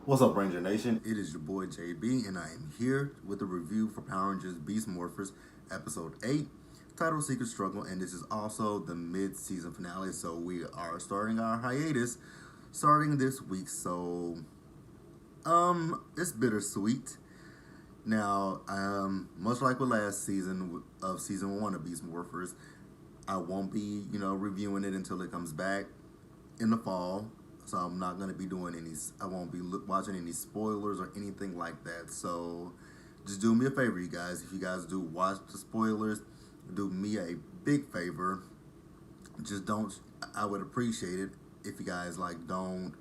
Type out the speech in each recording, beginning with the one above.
What's up, Ranger Nation? It is your boy JB, and I am here with a review for Power Rangers Beast Morphers Episode 8, titled Secret Struggle, and this is also the mid-season finale, so we are starting our hiatus starting this week, so, it's bittersweet. Now, much like with last season of Season 1 of Beast Morphers, I won't be, reviewing it until it comes back in the fall. So I'm not going to be doing any, I won't be watching any spoilers or anything like that. So just do me a favor, you guys. If you guys do watch the spoilers, do me a big favor. Just don't, I would appreciate it if you guys don't,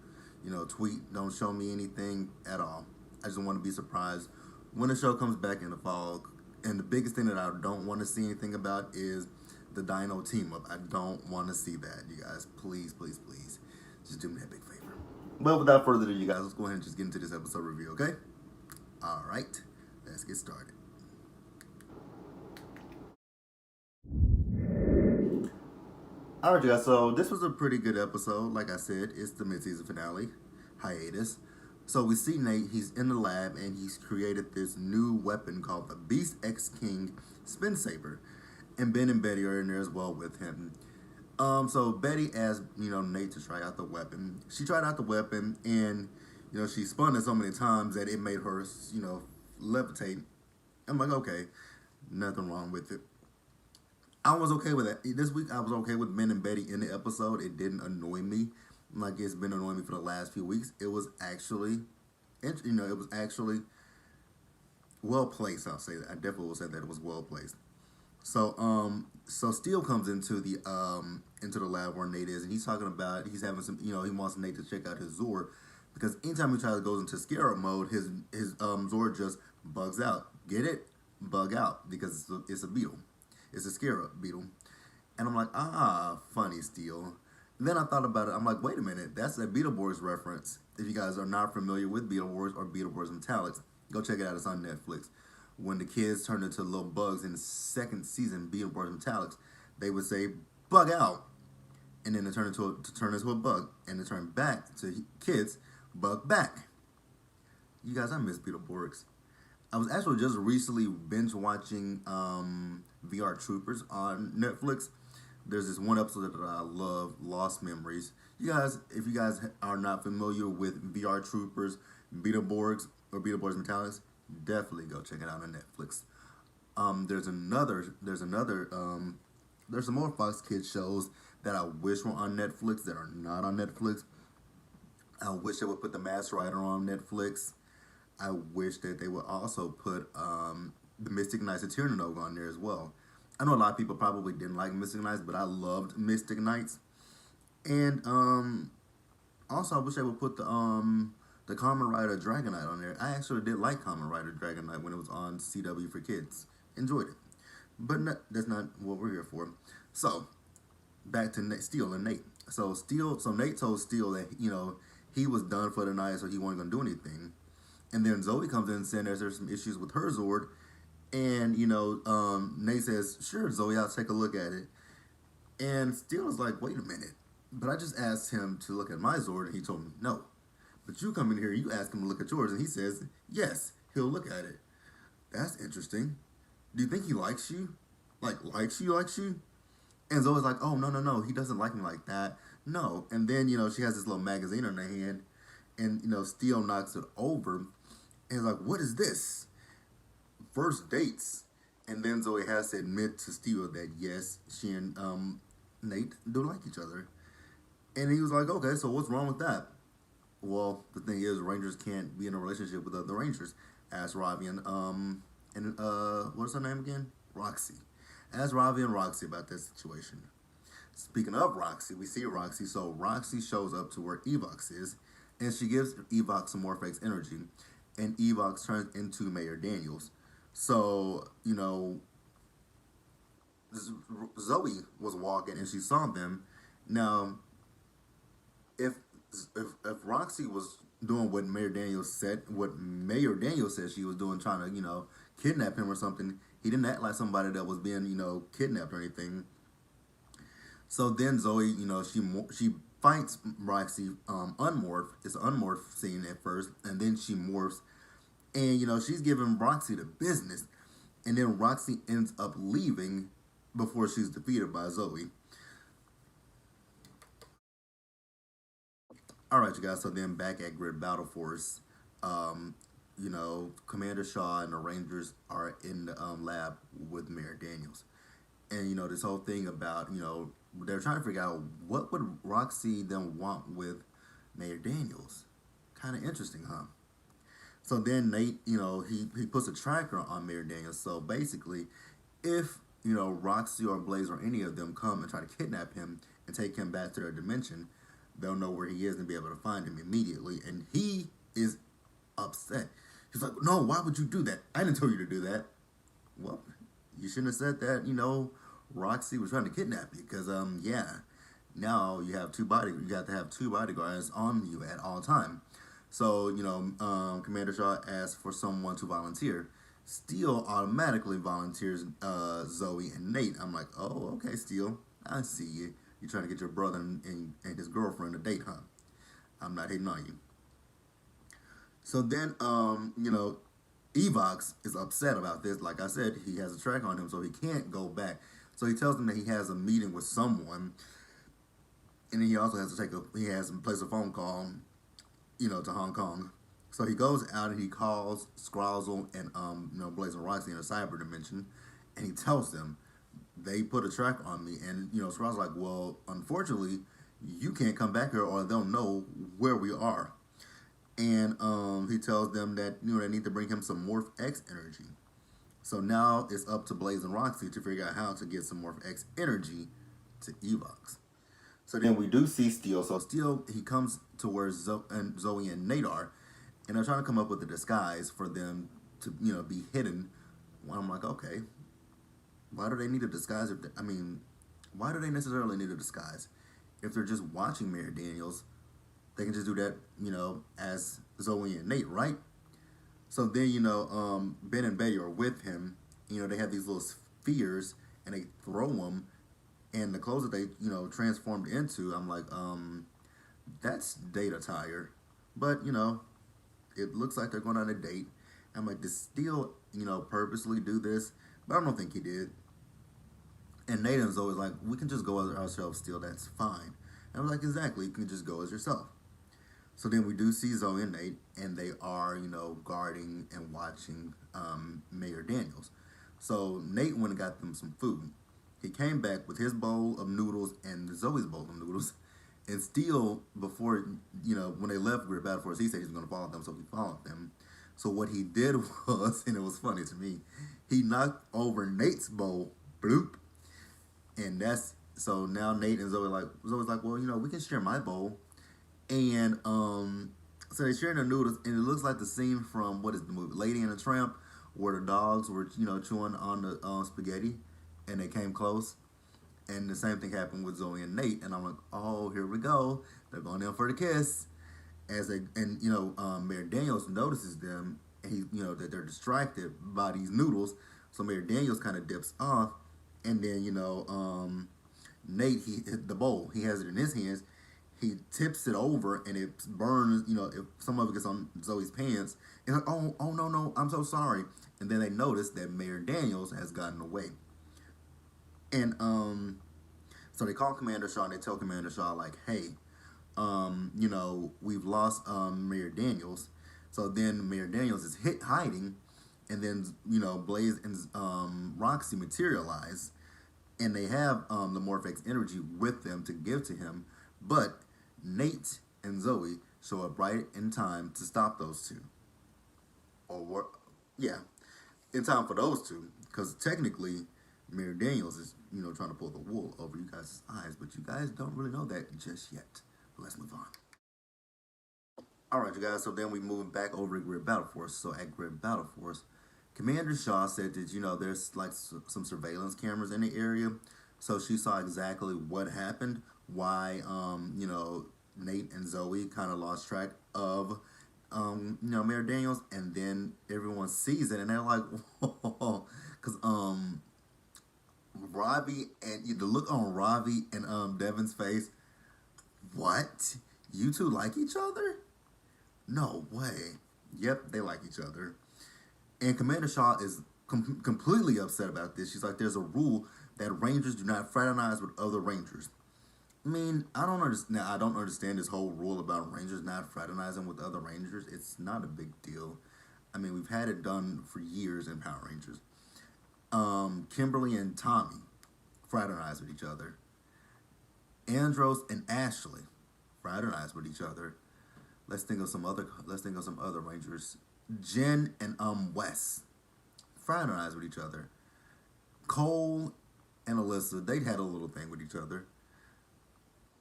tweet, don't show me anything at all. I just want to be surprised when the show comes back in the fall. And the biggest thing that I don't want to see anything about is the Dino team up. I don't want to see that, you guys. Please, please, please. Just do me that big favor. Well, without further ado, you guys, let's go ahead and just get into this episode review, okay? All right, let's get started. All right, you guys, so this was a pretty good episode. Like I said, it's the mid-season finale, hiatus. So we see Nate, he's in the lab, and he's created this new weapon called the Beast X King Spin Saber. And Ben and Betty are in there as well with him. So Betty asked, Nate to try out the weapon. She tried out the weapon, and, she spun it so many times that it made her, levitate. I'm like, okay, nothing wrong with it. I was okay with that. This week, I was okay with Ben and Betty in the episode. It didn't annoy me like it's been annoying me for the last few weeks. It was actually, it was actually well placed. I'll say that. I definitely will say that it was well placed. So Steele comes into the lab where Nate is, and he's talking about he's having some, he wants Nate to check out his Zord because anytime he tries to go into Scarab mode, his Zord just bugs out. Get it? Bug out because it's a beetle. It's a Scarab beetle, and I'm like, funny Steele. And then I thought about it. I'm like, wait a minute, that's a Beetleborgs reference. If you guys are not familiar with Beetleborgs or Beetleborgs Metallics, go check it out. It's on Netflix. When the kids turned into little bugs in the second season, Beetleborgs Metallics, they would say, bug out. And then it turned into a bug. And it turned back to kids, bug back. You guys, I miss Beetleborgs. I was actually just recently binge watching VR Troopers on Netflix. There's this one episode that I love, Lost Memories. You guys, if you guys are not familiar with VR Troopers, Beetleborgs, or Beetleborgs Metallics, definitely go check it out on Netflix. There's some more Fox Kids shows that I wish were on Netflix that are not on Netflix. I wish they would put The Masked Rider on Netflix. I wish that they would also put the Mystic Knights of Tyrannog on there as well. I know a lot of people probably didn't like Mystic Knights, but I loved Mystic Knights. And also I wish they would put the Kamen Rider Dragon Knight on there. I actually did like Kamen Rider Dragon Knight when it was on CW for kids. Enjoyed it. But that's not what we're here for. So, back to Steele and Nate. So Nate told Steele that, he was done for the night, so he wasn't going to do anything. And then Zoe comes in saying there's some issues with her Zord. And, Nate says, sure, Zoe, I'll take a look at it. And Steele was like, wait a minute. But I just asked him to look at my Zord, and he told me no. But you come in here, you ask him to look at yours, and he says, yes, he'll look at it. That's interesting. Do you think he likes you? Likes you? And Zoe's like, oh, no, he doesn't like me like that. No. And then, she has this little magazine in her hand, and, Steele knocks it over, and he's like, what is this? First dates. And then Zoe has to admit to Steele that, yes, she and Nate do like each other. And he was like, okay, so what's wrong with that? Well, the thing is, Rangers can't be in a relationship with other Rangers. Ask Ravi and what's her name again? Roxy. Ask Ravi and Roxy about that situation. Speaking of Roxy, we see Roxy. So Roxy shows up to where Evox is, and she gives Evox some Morphex energy, and Evox turns into Mayor Daniels. So, Zoe was walking, and she saw them. Now, if Roxy was doing what Mayor Daniels said she was doing, trying to, kidnap him or something, he didn't act like somebody that was being, kidnapped or anything. So then Zoe, she fights Roxy unmorph. It's an unmorph scene at first, and then she morphs, and she's giving Roxy the business, and then Roxy ends up leaving before she's defeated by Zoe. All right, you guys. So then back at Grid Battle Force, um, Commander Shaw and the Rangers are in the lab with Mayor Daniels, and this whole thing about they're trying to figure out what would Roxy then want with Mayor Daniels. Kind of interesting, huh? So then Nate, he puts a tracker on Mayor Daniels. So basically, if Roxy or Blaze or any of them come and try to kidnap him and take him back to their dimension, they'll know where he is and be able to find him immediately. And he is upset. He's like, "No, why would you do that? I didn't tell you to do that." Well, you shouldn't have said that. Roxy was trying to kidnap you, because yeah, now you have you have to have two bodyguards on you at all time. So Commander Shaw asks for someone to volunteer. Steel automatically volunteers Zoe and Nate. I'm like, oh, okay, Steel, I see you. You're trying to get your brother and his girlfriend a date, huh? I'm not hating on you. So then, Evox is upset about this. Like I said, he has a track on him, so he can't go back. So he tells them that he has a meeting with someone, and then he also has to he has to place a phone call, to Hong Kong. So he goes out and he calls Scrozzle and Blaze and Roxy in a cyber dimension, and he tells them they put a track on me, and Scrozzle's like, well, unfortunately, you can't come back here, or they'll know where we are. And he tells them that they need to bring him some Morph X energy. So now it's up to Blaze and Roxy to figure out how to get some Morph X energy to Evox. So then we do see Steel. So Steel, he comes to where Zoe and Nate are, and they're trying to come up with a disguise for them to be hidden. Well, I'm like, okay, why do they need a disguise? Why do they necessarily need a disguise? If they're just watching Mayor Daniels, they can just do that, as Zoe and Nate, right? So then, Ben and Betty are with him. They have these little spheres, and they throw them, and the clothes that they, transformed into, I'm like, that's date attire. But, it looks like they're going on a date. I'm like, did Steel, purposely do this? But I don't think he did. And Nate and Zoe's like, we can just go as ourselves, Steel, that's fine. And I was like, exactly, you can just go as yourself. So then we do see Zoe and Nate, and they are, guarding and watching Mayor Daniels. So Nate went and got them some food. He came back with his bowl of noodles and Zoe's bowl of noodles. And Steel, before, when they left Grid Battle Force, he said he was going to follow them, so he followed them. So what he did was, and it was funny to me, he knocked over Nate's bowl, bloop. And so now Nate and Zoe's like, well, we can share my bowl. And so they share their noodles, and it looks like the scene from, what is the movie, Lady and the Tramp, where the dogs were, chewing on the spaghetti, and they came close. And the same thing happened with Zoe and Nate, and I'm like, oh, here we go. They're going in for the kiss. Mayor Daniels notices them, and that they're distracted by these noodles. So Mayor Daniels kind of dips off, and then Nate, the bowl, he has it in his hands. He tips it over, and it burns. If some of it gets on Zoe's pants, and like, oh no, I'm so sorry. And then they notice that Mayor Daniels has gotten away. And so they call Commander Shaw, and they tell Commander Shaw, like, hey, we've lost Mayor Daniels. So then Mayor Daniels is hiding, and then Blaze and Roxy materialize, and they have the Morphex energy with them to give to him, but Nate and Zoe show up right in time to stop those two. Yeah, in time for those two, because technically Mayor Daniels is trying to pull the wool over you guys' eyes, but you guys don't really know that just yet. But let's move on. All right, you guys. So then we move back over to Grid Battle Force. So at Grid Battle Force, Commander Shaw said that there's like some surveillance cameras in the area, so she saw exactly what happened, why Nate and Zoe kind of lost track of Mayor Daniels, and then everyone sees it and they're like, whoa, because Ravi, and the look on Ravi and Devin's face, What? You two like each other? No way. Yep, they like each other. And Commander Shaw is completely upset about this. She's like, there's a rule that Rangers do not fraternize with other Rangers. I mean, I don't understand. I don't understand this whole rule about Rangers not fraternizing with other Rangers. It's not a big deal. I mean, we've had it done for years in Power Rangers. Kimberly and Tommy fraternize with each other. Andros and Ashley fraternize with each other. Let's think of some other. Let's think of some other Rangers. Jen and Wes fraternize with each other. Cole and Alyssa, they had a little thing with each other.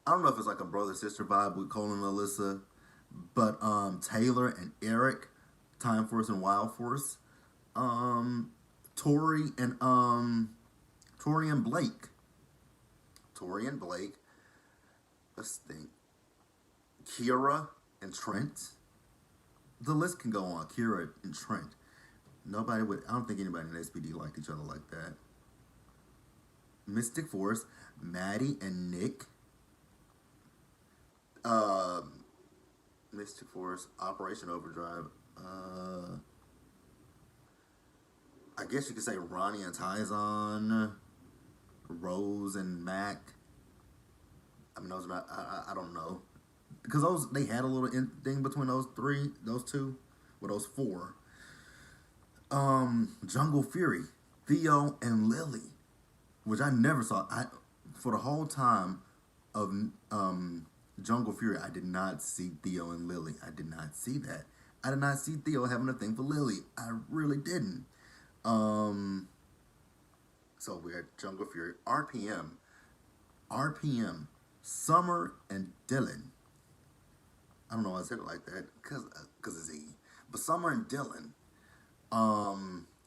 I don't know if it's like a brother sister vibe with Cole and Alyssa, but Taylor and Eric, Time Force and Wild Force, Tori and Tori and Blake, Tori and Blake. Let's think. Kira and Trent. The list can go on. Kira and Trent. Nobody would. I don't think anybody in SPD liked each other like that. Mystic Force, Maddie and Nick. Mystic Force, Operation Overdrive. I guess you could say Ronnie and Tyzon, Rose and Mac. I mean, those are not. I don't know, because they had a little thing between those two, well, those four. Jungle Fury, Theo and Lily, which I never saw. For the whole time of Jungle Fury, I did not see Theo and Lily. I did not see that. I did not see Theo having a thing for Lily. I really didn't. So we had Jungle Fury, RPM, Summer and Dylan. I don't know why I said it like that, cause it's E. But Summer and Dylan.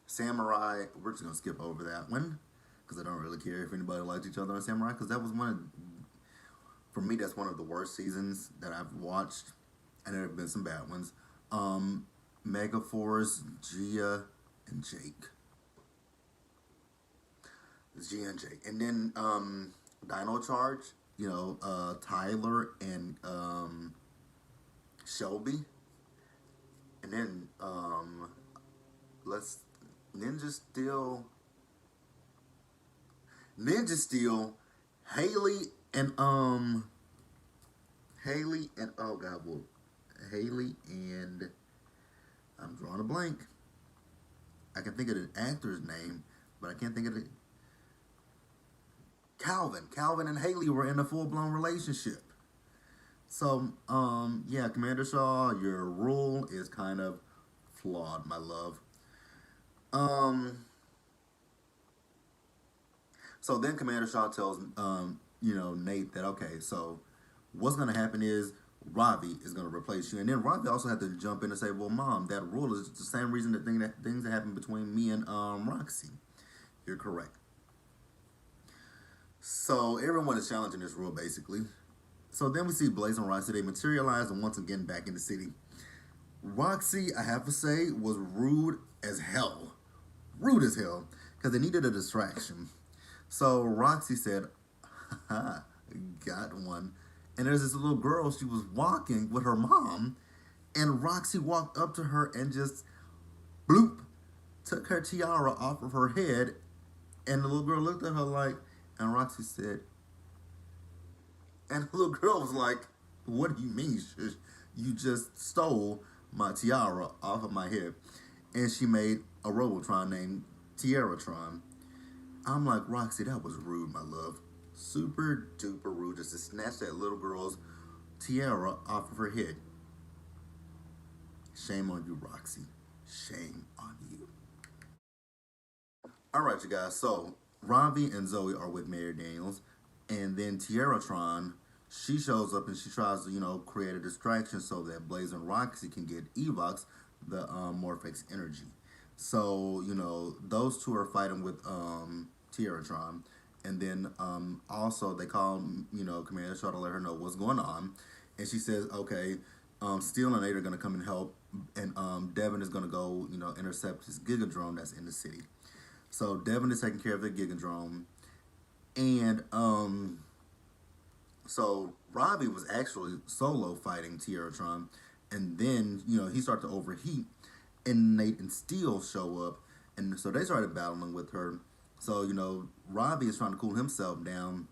Samurai. We're just gonna skip over that one, because I don't really care if anybody liked each other on Samurai, because that was for me, that's one of the worst seasons that I've watched, and there have been some bad ones. Mega Force, Gia, and Jake. Gia and Jake. And then Dino Charge, Tyler and Shelby. And then Ninja Steel, Haley and Haley and I'm drawing a blank. I can think of the actor's name, but I can't think of it. Calvin and Haley were in a full-blown relationship. So, yeah, Commander Shaw, your rule is kind of flawed, my love. So then Commander Shaw tells, Nate that, okay, so what's going to happen is Ravi is going to replace you. And then Ravi also had to jump in and say, well, Mom, that rule is the same reason that things that happen between me and Roxy. You're correct. So everyone is challenging this rule, basically. So then we see Blaze and Roxy. They materialize and once again back in the city. Roxy, I have to say, was rude as hell. Rude as hell. Because they needed a distraction. So Roxy said, haha, got one. And there's this little girl, she was walking with her mom. And Roxy walked up to her and just, bloop, took her tiara off of her head. And the little girl looked at her like, and Roxy said, and the little girl was like, what do you mean, shush? You just stole my tiara off of my head. And she made a Robotron named Tiaratron. I'm like, Roxy, that was rude, my love. Super duper rude just to snatch that little girl's tiara off of her head. Shame on you, Roxy. Shame on you. Alright, you guys, so Ravi and Zoe are with Mary Daniels, and then Tiaratron, she shows up and she tries to, create a distraction so that Blaze and Roxy can get Evox, the Morphex energy. So, those two are fighting with Tiaratron, and then also they call, Commander Shaw to let her know what's going on, and she says, okay, Steel and Nate are going to come and help, and Devin is going to go, intercept his Gigadrome that's in the city. So Devin is taking care of the Gigadrome, and So Robbie was actually solo fighting Tierratron, and then he started to overheat, and Nate and Steel show up, and so they started battling with her. So Robbie is trying to cool himself down.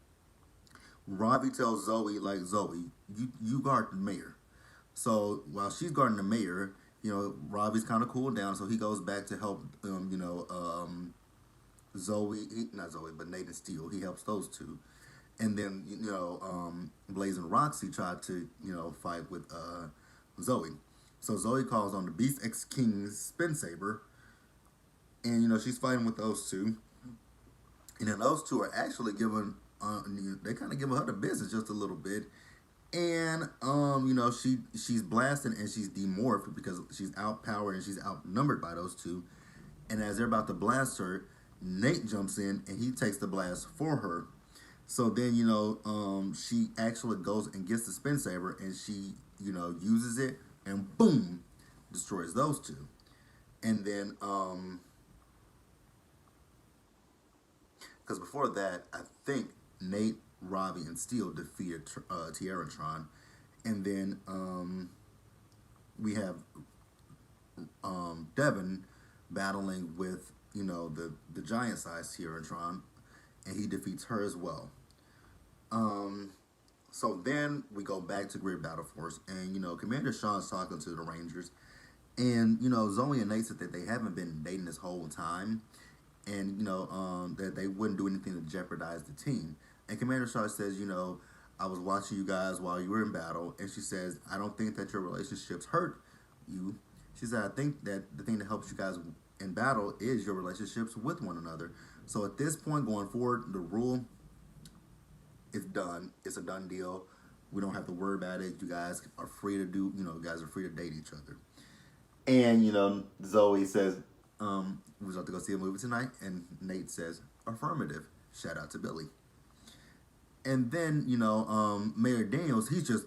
Robbie tells Zoe, like, Zoe, you guard the mayor. So while she's guarding the mayor, Robbie's kind of cooled down, so he goes back to help Zoe, not Zoe, but Nate and Steel. He helps those two. And then, Blaze and Roxy tried to, fight with Zoe. So Zoe calls on the Beast X King's Spin Saber. And, she's fighting with those two. And then those two are actually giving, they kind of giving her the business just a little bit. And, she's blasting and she's demorphed because she's outpowered and she's outnumbered by those two. And as they're about to blast her, Nate jumps in and he takes the blast for her. So then, she actually goes and gets the Spin Saber and she, uses it and boom, destroys those two. And then, because before that, I think Nate, Robbie, and Steel defeated Tierratron. And then we have Devin battling with, the giant-sized Tierratron, and he defeats her as well. So then we go back to Great Battle Force, and Commander Sean's talking to the Rangers, and Zoe and Nate said that they haven't been dating this whole time, and that they wouldn't do anything to jeopardize the team. And Commander Shaw says, I was watching you guys while you were in battle, and she says, I don't think that your relationships hurt you. She said, I think that the thing that helps you guys in battle is your relationships with one another. So at this point going forward, the rule is done. It's a done deal. We don't have to worry about it. You guys are free to do, you guys are free to date each other. And, Zoe says, we're about to go see a movie tonight. And Nate says, affirmative. Shout out to Billy. And then, Mayor Daniels, he's just,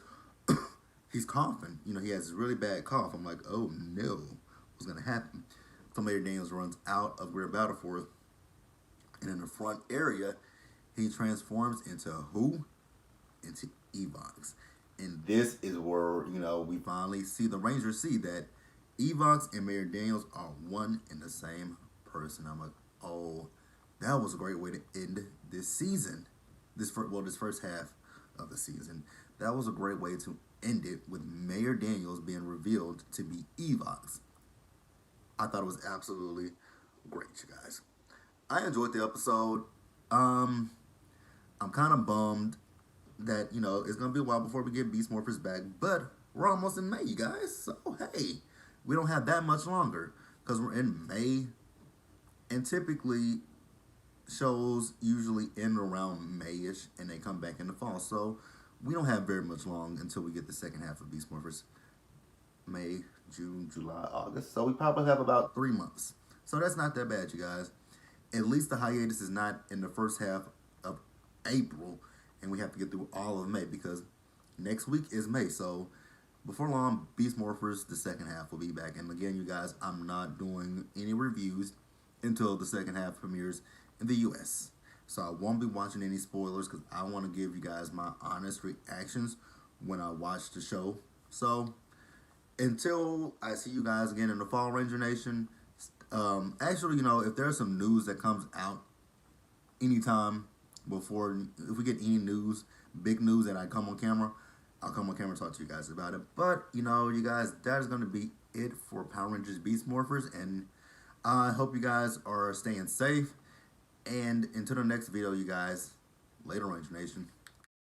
he's coughing. He has this really bad cough. I'm like, oh no, what's going to happen? So Mayor Daniels runs out of Great Battle Force. And in the front area, he transforms into who? Into Evox. And this is where, we finally see the Rangers see that Evox and Mayor Daniels are one and the same person. I'm like, oh, that was a great way to end this season. This first half of the season. That was a great way to end it with Mayor Daniels being revealed to be Evox. I thought it was absolutely great, you guys. I enjoyed the episode. I'm kind of bummed that, it's going to be a while before we get Beast Morphers back, but we're almost in May, you guys. So, hey, we don't have that much longer because we're in May, and typically shows usually end around May-ish, and they come back in the fall. So we don't have very much long until we get the second half of Beast Morphers. May, June, July, August. So we probably have about 3 months. So that's not that bad, you guys. At least the hiatus is not in the first half of April, and we have to get through all of May because next week is May. So before long, Beast Morphers, the second half, will be back. And again, you guys, I'm not doing any reviews until the second half premieres in the U.S. So I won't be watching any spoilers because I want to give you guys my honest reactions when I watch the show. So until I see you guys again in the fall, Ranger Nation, actually, if there's some news that comes out anytime before, if we get any news, big news that I come on camera, I'll come on camera and talk to you guys about it. But, you guys, that is going to be it for Power Rangers Beast Morphers. And I hope you guys are staying safe. And until the next video, you guys, later, Ranger Nation.